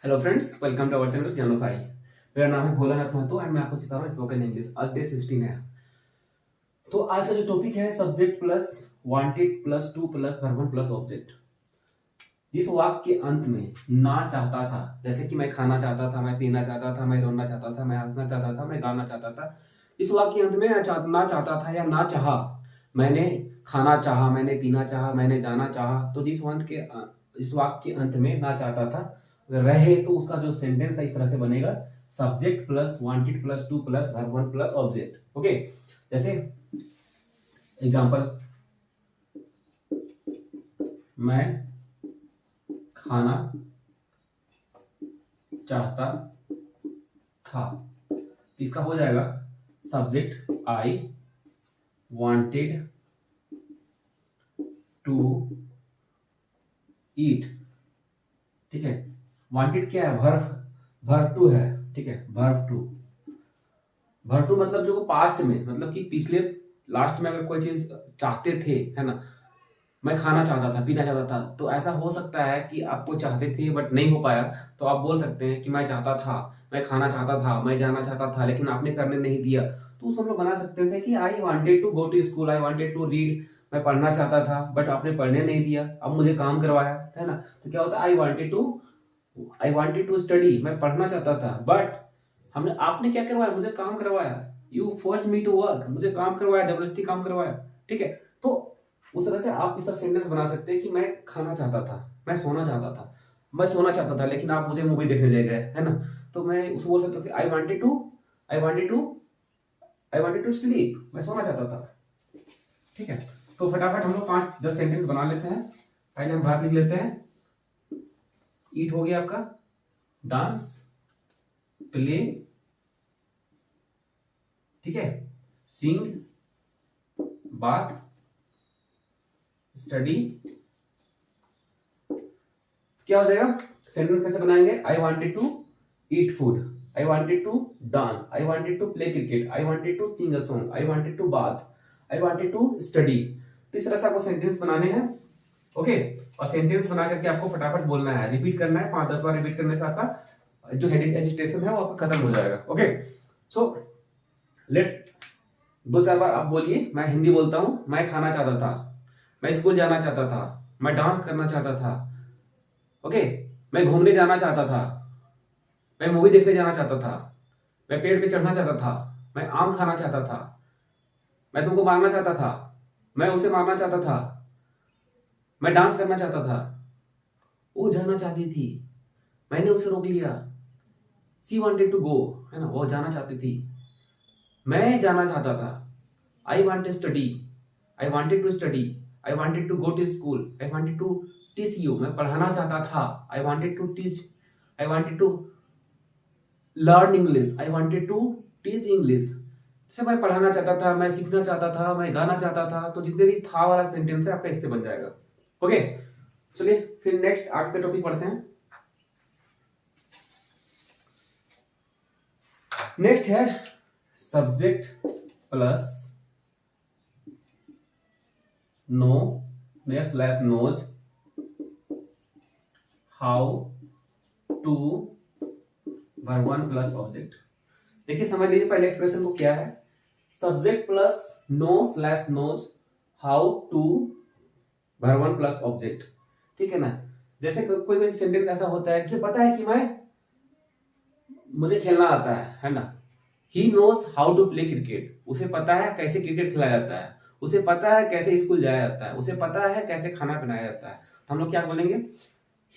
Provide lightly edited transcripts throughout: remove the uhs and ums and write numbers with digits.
Hello friends, welcome to our channel ज्ञानोफाई। मेरा नाम है भोलानाथ महतो एंड मैं आपको सिखा रहा हूँ स्पोकन इंग्लिश। आज डे 16 है। तो आज का जो टॉपिक है subject plus wanted plus to plus verb plus object. जिस वाक्य के अंत में ना चाहता था, जैसे कि मैं खाना चाहता था, मैं पीना चाहता था, मैं दौड़ना चाहता था, मैं हंसना चाहता था, मैं गाना चाहता था, इस वाक्य के अंत में ना चाहता था या ना चाहा, मैंने खाना चाहा, मैंने पीना चाहा, मैंने जाना चाहा, तो जिस वाक्य के अंत में ना चाहता था अगर रहे तो उसका जो सेंटेंस है इस तरह से बनेगा, subject plus wanted plus to plus verb plus object. Okay, जैसे एग्जांपल, मैं खाना चाहता था, इसका हो जाएगा subject I wanted to eat. ठीक है, वांटेड क्या है? वर्ब टू है। ठीक है, वर्ब टू मतलब जो पास्ट में, मतलब कि पिछले लास्ट में अगर कोई चीज चाहते थे, है ना, मैं खाना चाहता था, पीना चाहता था, तो ऐसा हो सकता है कि आपको चाहते थे बट नहीं हो पाया, तो आप बोल सकते हैं कि मैं चाहता था, मैं खाना चाहता था, मैं जाना चाहता था, लेकिन आपने करने नहीं दिया। तो उस हम लोग बना सकते थे कि I wanted to go to school, I wanted to read, मैं पढ़ना चाहता था बट आपने पढ़ने नहीं दिया, अब मुझे काम करवाया, है ना। तो क्या होता है, आई वांटेड टू स्टडी, मैं पढ़ना चाहता था बट हमने आपने क्या करवाया, मुझे काम करवाया। You forced me to work, मुझे काम करवाया, जबरदस्ती काम करवाया। ठीक है, तो उस तरह से आप इस तरह सेंटेंस बना सकते हैं कि मैं खाना चाहता था, मैं सोना चाहता था, मैं सोना चाहता था लेकिन आप मुझे मूवी देखने ले गए, है ना। तो मैं उसको बोल सकता था, I wanted to I wanted to sleep, मैं सोना चाहता था। ठीक है, तो फटाफट हम लोग 5-10 सेंटेंस बना लेते हैं। पहले हम वर्ब लिख लेते हैं। ईट हो गया आपका, डांस, प्ले, ठीक है, सिंग, बाथ, स्टडी। क्या हो जाएगा, सेंटेंस कैसे बनाएंगे? I wanted to eat food, I wanted to dance, I wanted to play cricket, I wanted to sing a song, I wanted to bath, I wanted to study. तो इस तरह से आपको सेंटेंस बनाने हैं। ओके, और सेंटेंस बना करके आपको फटाफट बोलना है, रिपीट करना है। 5-10 बार रिपीट करने से आपका जो हेजिटेशन है वो आपका खत्म हो जाएगा। ओके, सो लेट्स 2-4 बार आप बोलिए। मैं हिंदी बोलता हूं। मैं खाना चाहता था, मैं स्कूल जाना चाहता था, मैं डांस करना चाहता था, ओके, मैं घूमने जाना चाहता था, मैं मूवी देखने जाना चाहता था, मैं पेड़ पे चढ़ना चाहता था, मैं आम खाना चाहता था, मैं तुमको मारना चाहता था, मैं उसे मारना चाहता था, मैं डांस करना चाहता था, वो जाना चाहती थी, मैंने उसे रोक लिया, सी वांटेड टू गो, है ना, वो जाना चाहती थी, मैं जाना चाहता था, I want to study, I wanted to study, I wanted to go to school, I wanted to teach you, मैं पढ़ाना चाहता था, I wanted to teach, I wanted to learn English, I wanted to teach English. जैसे मैं पढ़ाना चाहता था, मैं सीखना चाहता था, मैं गाना चाहता था, तो जितने भी था वाला सेंटेंस है आपका इससे बन जाएगा। ओके, चलिए फिर नेक्स्ट आगे का टॉपिक पढ़ते हैं। नेक्स्ट है सब्जेक्ट प्लस नो या slash knows how to verb one plus object. देखिए समझ लीजिए पहले एक्सप्रेशन को क्या है, subject plus know slash knows how to verb one plus object. ठीक है ना, जैसे कोई कोई सेंटेंस ऐसा होता है जिसे पता है कि मुझे खेलना आता है ना। He knows how to play cricket, उसे पता है कैसे क्रिकेट खेला जाता है, उसे पता है कैसे स्कूल जाया जाता है, उसे पता है कैसे खाना बनाया जाता है। तो हम लोग क्या बोलेंगे,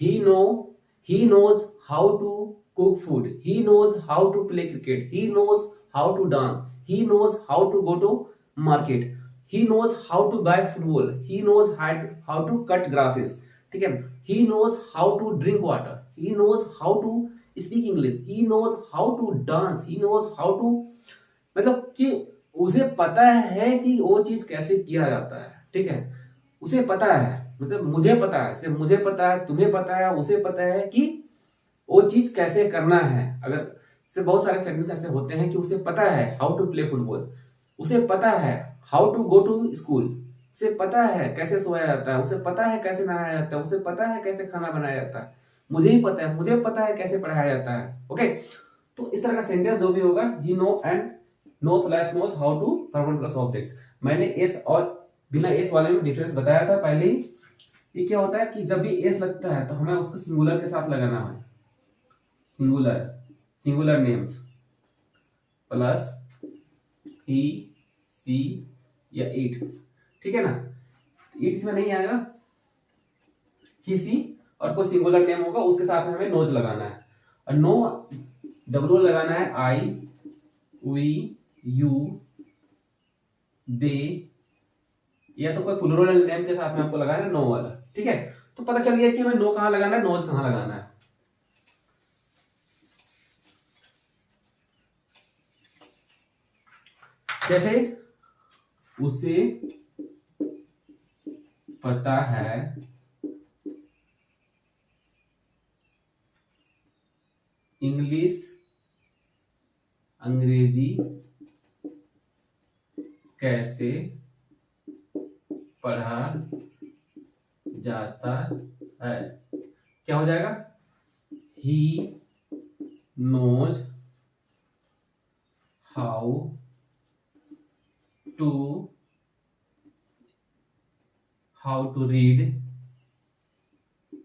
he know he knows how to cook food, he knows how to play cricket, he knows how to dance, he knows how to go to market, he knows how to buy football, he knows how to cut grasses. ठीक है, he knows how to drink water, he knows how to speak English, he knows how to dance, he knows how to, मतलब कि उसे पता है कि वो चीज कैसे किया जाता है। ठीक है, उसे पता है, मतलब मुझे पता है, सिर्फ मुझे पता है, तुम्हें पता है, उसे पता है कि वो चीज कैसे करना है। अगर से बहुत सारे सेंटेंस ऐसे होते हैं कि उसे पता है हाउ टू प्ले फुटबॉल, उसे पता है how to go to school, उसे पता है कैसे सोया जाता है, उसे पता है कैसे नहाया जाता है, उसे पता है कैसे खाना बनाया जाता है, मुझे पता है कैसे पढ़ाया जाता है। ओके, तो इस तरह का सेंटेंस जो भी होगा, he know and know slash knows how to perform plus object. मैंने एस और बिना एस वाले में डिफरेंस बताया था पहले ही। ये क्या होता है कि जब भी एस लगता है तो हमें उसको सिंगुलर के साथ लगाना है, सिंगुलर नेम्स प्लस ही सी या इट, ठीक है ना। इट इसमें नहीं आएगा, ही सी और कोई सिंगुलर नेम होगा उसके साथ में हमें नोज लगाना है। और नो डब्ल्यू लगाना है आई वी यू दे, या तो कोई प्लूरल नेम के साथ में आपको लगाना है नो वाला, ठीक है। तो पता चल गया कि हमें नो कहां लगाना है, नोज कहां लगाना है। जैसे उसे पता है इंग्लिश अंग्रेजी कैसे पढ़ा जाता है, क्या हो जाएगा, he knows how to read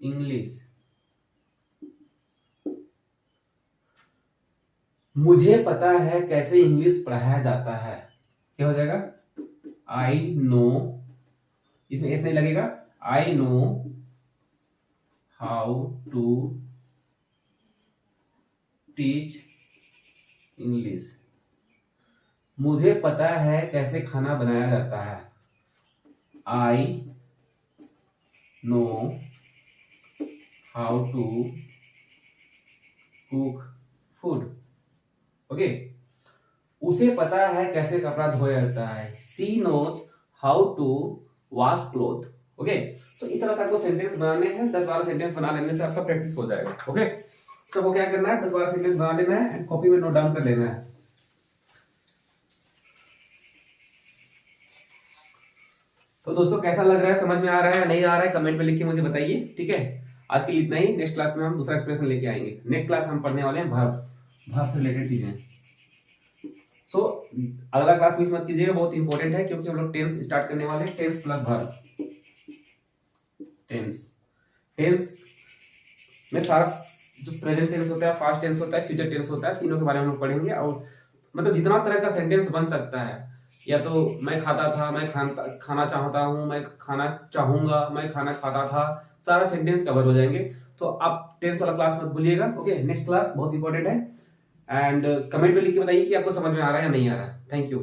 English. मुझे पता है कैसे इंग्लिश पढ़ाया जाता है, क्या हो जाएगा, आई नो, इसमें एस नहीं लगेगा, I know how to teach English. मुझे पता है कैसे खाना बनाया जाता है, I know how to cook food. Okay, उसे पता है कैसे कपड़ा धोया जाता है, she knows how to wash cloth. Okay, so इस तरह से आपको सेंटेंस बनाने हैं, 10-12 सेंटेंस बना लेने से आपका प्रैक्टिस हो जाएगा। ओके, सो वो क्या करना है, 10-12 सेंटेंस बना लेना है एंड कॉपी में नोट डाउन कर लेना है। तो दोस्तों कैसा लग रहा है, समझ में आ रहा है या नहीं आ रहा है, कमेंट में लिख के मुझे बताइए, ठीक है। आज के लिए इतना ही, नेक्स्ट क्लास में हम दूसरा एक्सप्रेशन लेके आएंगे। नेक्स्ट क्लास हम पढ़ने वाले हैं वर्ब से रिलेटेड चीजें। सो अगला क्लास मिस मत कीजिएगा, बहुत इंपॉर्टेंट है, क्योंकि हम लोग टेंस स्टार्ट करने वाले हैं, टेंस प्लस वर्ब। टेंस में सारा जो प्रेजेंट टेंस होता है, पास्ट टेंस होता है, फ्यूचर टेंस होता है, तीनों के बारे में हम लोग पढ़ेंगे। और मतलब जितना तरह का सेंटेंस बन सकता है, या तो मैं खाता था, मैं खाना चाहता हूं, मैं खाना चाहूंगा, मैं खाना खाता था, सारा सेंटेंस कवर हो जाएंगे। तो आप टेंस वाला क्लास मत भूलिएगा। ओके, नेक्स्ट क्लास बहुत इंपॉर्टेंट है एंड कमेंट में लिख के बताइए कि आपको समझ में आ रहा है या नहीं आ रहा है। Thank you.